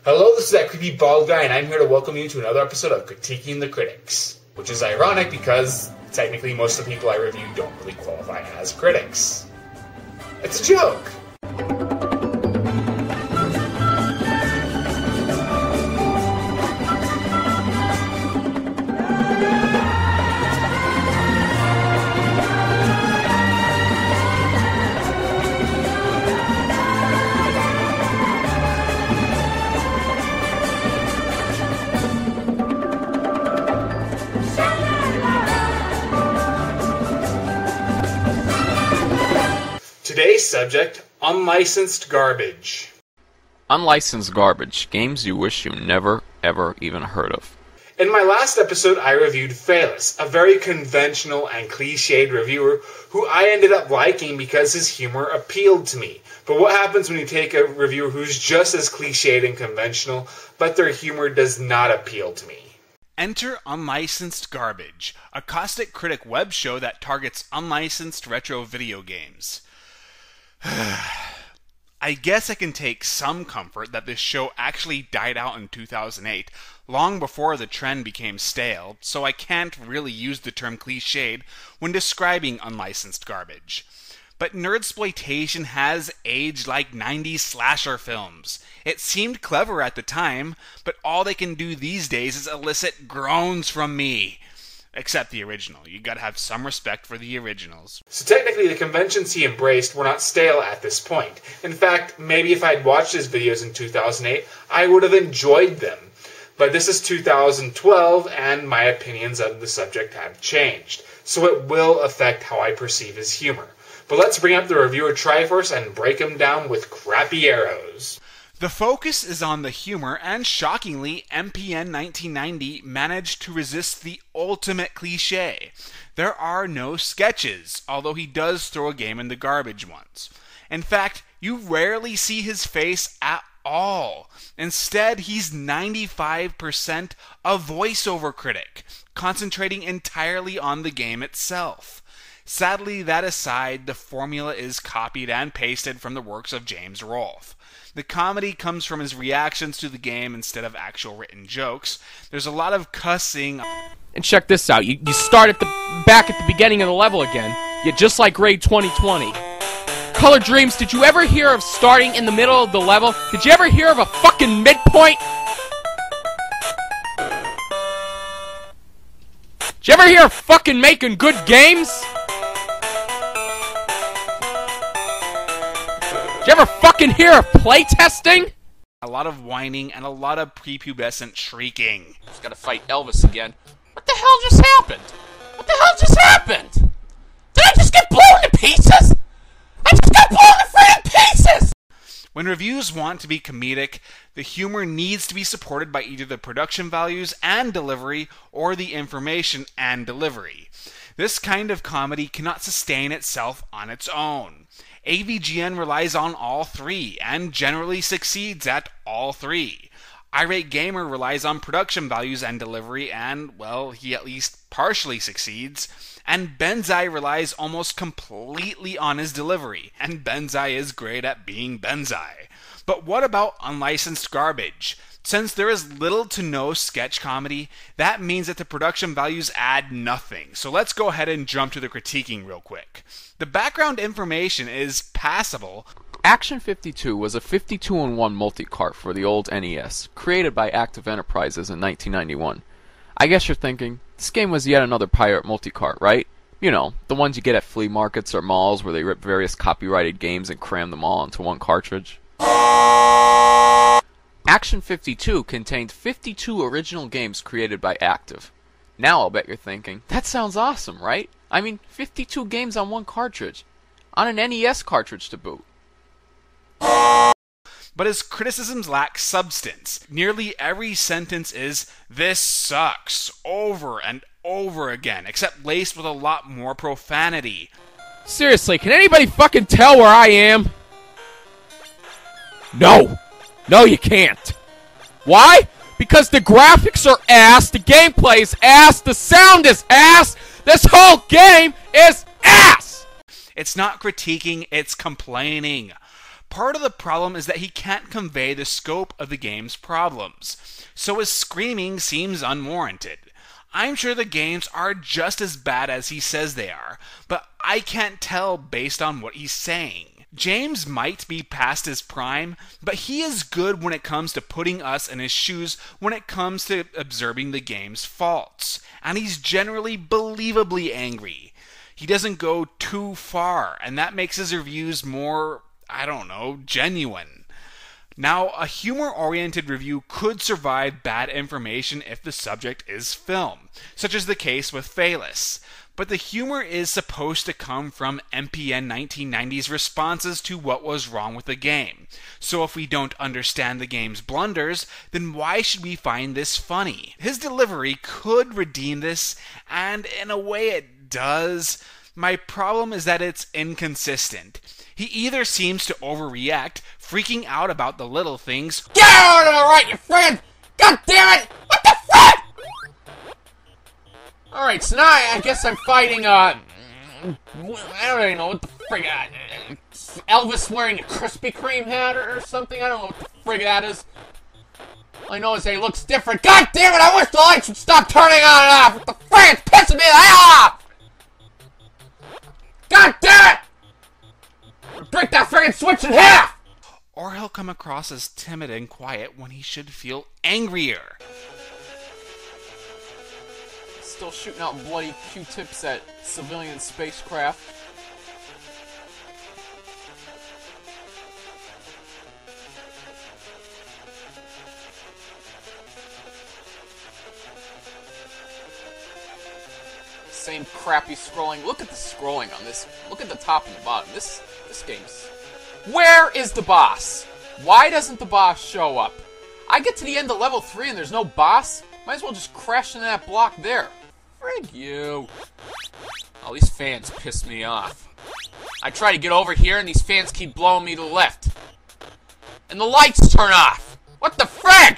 Hello, this is that creepy bald guy, and I'm here to welcome you to another episode of Critiquing the Critics. Which is ironic because, technically, most of the people I review don't really qualify as critics. It's a joke! Today's subject, unlicensed garbage. Unlicensed garbage. Games you wish you never, ever even heard of. In my last episode, I reviewed Phaelus, a very conventional and cliched reviewer who I ended up liking because his humor appealed to me. But what happens when you take a reviewer who's just as cliched and conventional, but their humor does not appeal to me? Enter Unlicensed Garbage, a caustic critic web show that targets unlicensed retro video games. I guess I can take some comfort that this show actually died out in 2008, long before the trend became stale, so I can't really use the term cliched when describing unlicensed garbage. But nerdsploitation has aged like 90s slasher films. It seemed clever at the time, but all they can do these days is elicit groans from me. Except the original. You gotta have some respect for the originals. So technically the conventions he embraced were not stale at this point. In fact, maybe if I'd watched his videos in 2008, I would have enjoyed them. But this is 2012, and my opinions on the subject have changed. So it will affect how I perceive his humor. But let's bring up the reviewer Triforce and break him down with crappy arrows. The focus is on the humor, and shockingly, MPN1990 managed to resist the ultimate cliche. There are no sketches, although he does throw a game in the garbage once. In fact, you rarely see his face at all. Instead, he's 95% a voiceover critic, concentrating entirely on the game itself. Sadly, that aside, the formula is copied and pasted from the works of James Rolfe. The comedy comes from his reactions to the game instead of actual written jokes. There's a lot of cussing. And check this out. You start back at the beginning of the level again. Just like grade 2020. Color Dreams, did you ever hear of starting in the middle of the level? Did you ever hear of a fucking midpoint? Did you ever hear of fucking making good games? Did you ever fucking hear of playtesting? A lot of whining and a lot of prepubescent shrieking. Just gotta fight Elvis again. What the hell just happened? What the hell just happened? Did I just get blown to pieces? I just got blown to freaking pieces! When reviews want to be comedic, the humor needs to be supported by either the production values and delivery or the information and delivery. This kind of comedy cannot sustain itself on its own. AVGN relies on all three, and generally succeeds at all three. Irate Gamer relies on production values and delivery, and, well, he at least partially succeeds. And Benzai relies almost completely on his delivery, and Benzai is great at being Benzai. But what about unlicensed garbage? Since there is little to no sketch comedy, that means that the production values add nothing. So let's go ahead and jump to the critiquing real quick. The background information is passable. Action 52 was a 52-in-1 multi-cart for the old NES, created by Active Enterprises in 1991. I guess you're thinking, this game was yet another pirate multi-cart, right? You know, the ones you get at flea markets or malls where they rip various copyrighted games and cram them all into one cartridge. Action 52 contained 52 original games created by Active. Now I'll bet you're thinking, that sounds awesome, right? I mean, 52 games on one cartridge. On an NES cartridge to boot. But his criticisms lack substance. Nearly every sentence is, "This sucks," over and over again, except laced with a lot more profanity. Seriously, can anybody fucking tell where I am? No. No, you can't. Why? Because the graphics are ass, the gameplay is ass, the sound is ass, this whole game is ass! It's not critiquing, it's complaining. part of the problem is that he can't convey the scope of the game's problems, so his screaming seems unwarranted. I'm sure the games are just as bad as he says they are, but I can't tell based on what he's saying. James might be past his prime, but he is good when it comes to putting us in his shoes when it comes to observing the game's faults, and he's generally believably angry. He doesn't go too far, and that makes his reviews more, genuine. Now, a humor-oriented review could survive bad information if the subject is film, such as the case with Phaelus. But the humor is supposed to come from MPN1990's responses to what was wrong with the game. So if we don't understand the game's blunders, then why should we find this funny? His delivery could redeem this, and in a way it does. My problem is that it's inconsistent. He either seems to overreact, freaking out about the little things. Get out of the right, you friend! God damn it! What the fuck? Alright, so now I guess I'm fighting, I don't even know what the frig, Elvis wearing a Krispy Kreme hat or something? I don't know what the frig that is. All I know is that he looks different. God damn it, I wish the lights would stop turning on and off! What the frig, it's pissing me the hell off! God damn it! Break that friggin' switch in half! Or he'll come across as timid and quiet when he should feel angrier. Still shooting out bloody Q-tips at civilian spacecraft. Same crappy scrolling. Look at the scrolling on this. Look at the top and the bottom. This game's... Where is the boss? Why doesn't the boss show up? I get to the end of level 3 and there's no boss? Might as well just crash into that block there. Frig you. All these fans piss me off. I try to get over here and these fans keep blowing me to the left. And the lights turn off. What the frig?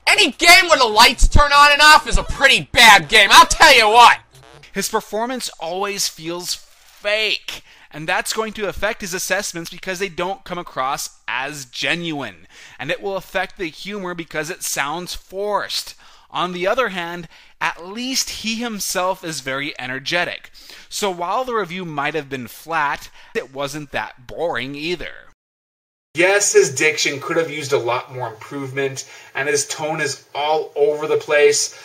Any game where the lights turn on and off is a pretty bad game, I'll tell you what. His performance always feels fake, and that's going to affect his assessments because they don't come across as genuine, and it will affect the humor because it sounds forced. On the other hand, at least he himself is very energetic, so while the review might have been flat, it wasn't that boring either. Yes, his diction could have used a lot more improvement, and his tone is all over the place,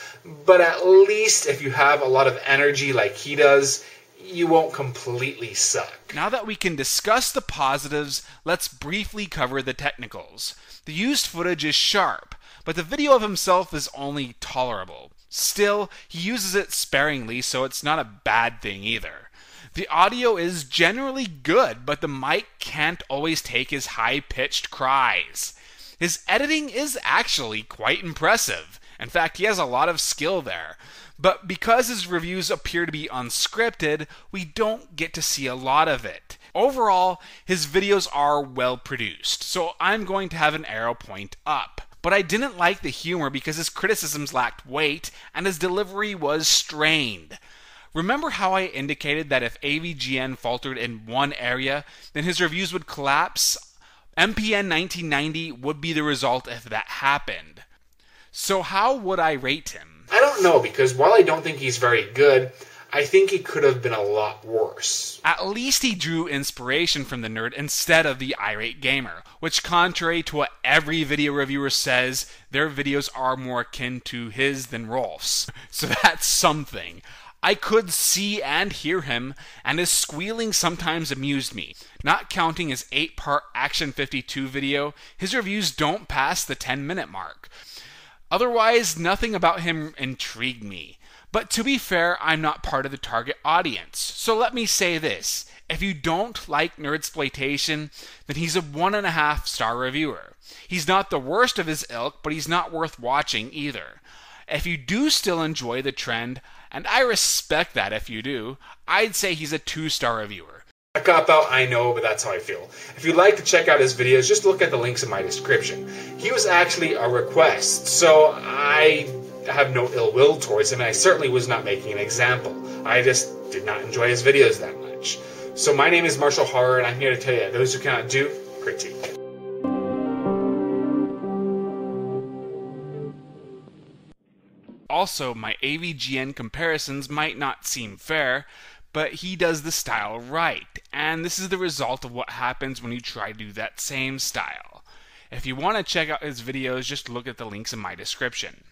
but at least if you have a lot of energy like he does, you won't completely suck. Now that we can discuss the positives, let's briefly cover the technicals. The used footage is sharp, but the video of himself is only tolerable. Still, he uses it sparingly, so it's not a bad thing either. The audio is generally good, but the mic can't always take his high-pitched cries. His editing is actually quite impressive. In fact, he has a lot of skill there. But because his reviews appear to be unscripted, we don't get to see a lot of it. Overall, his videos are well produced, so I'm going to have an arrow point up. But I didn't like the humor because his criticisms lacked weight and his delivery was strained. Remember how I indicated that if AVGN faltered in one area, then his reviews would collapse? MPN1990 would be the result if that happened. So how would I rate him? I don't know, because while I don't think he's very good, I think he could have been a lot worse. At least he drew inspiration from the nerd instead of the irate gamer, which, contrary to what every video reviewer says, their videos are more akin to his than Rolf's. So that's something. I could see and hear him, and his squealing sometimes amused me. Not counting his 8-part Action 52 video, his reviews don't pass the 10-minute mark. Otherwise, nothing about him intrigued me. But to be fair, I'm not part of the target audience. So let me say this. If you don't like nerdsploitation, then he's a 1.5-star reviewer. He's not the worst of his ilk, but he's not worth watching either. If you do still enjoy the trend, and I respect that if you do, I'd say he's a 2-star reviewer. A cop-out, I know, but that's how I feel. If you'd like to check out his videos, just look at the links in my description. He was actually a request, so I have no ill will towards him, and I certainly was not making an example. I just did not enjoy his videos that much. So my name is Marshall Horror, and I'm here to tell you that those who cannot do, critique. Also, my AVGN comparisons might not seem fair, but he does the style right, and this is the result of what happens when you try to do that same style. If you want to check out his videos, just look at the links in my description.